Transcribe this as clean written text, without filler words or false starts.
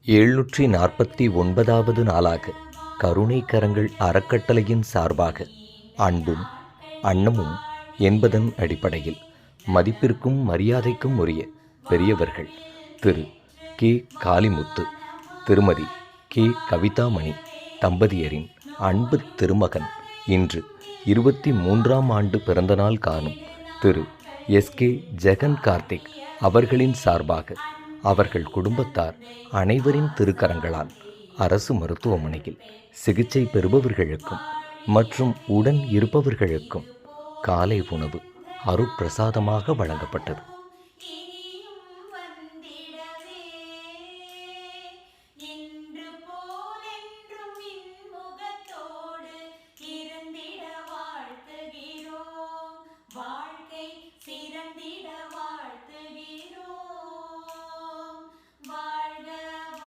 749வது நாளாக கருணை கரங்கள் அறக்கட்டளையின் சார்பாக அன்பும் அன்னமும் என்பதன் அடிப்படையில் மதிப்பிற்கும் மரியாதைக்கும் உரிய பெரியவர்கள் திரு கே காளிமுத்து, திருமதி கே கவிதாமணி தம்பதியரின் அன்பு திருமகன் இன்று 23ஆம் ஆண்டு பிறந்தநாள் காணும் திரு எஸ்கே ஜெகன் கார்த்திக் அவர்களின் சார்பாக அவர்கள் குடும்பத்தார் அனைவரின் திருக்கரங்களால் அரசு மருத்துவமனையில் சிகிச்சை பெறுபவர்களுக்கும் மற்றும் உடன் இருப்பவர்களுக்கும் காலை உணவு அருட்பிரசாதமாக வழங்கப்பட்டது.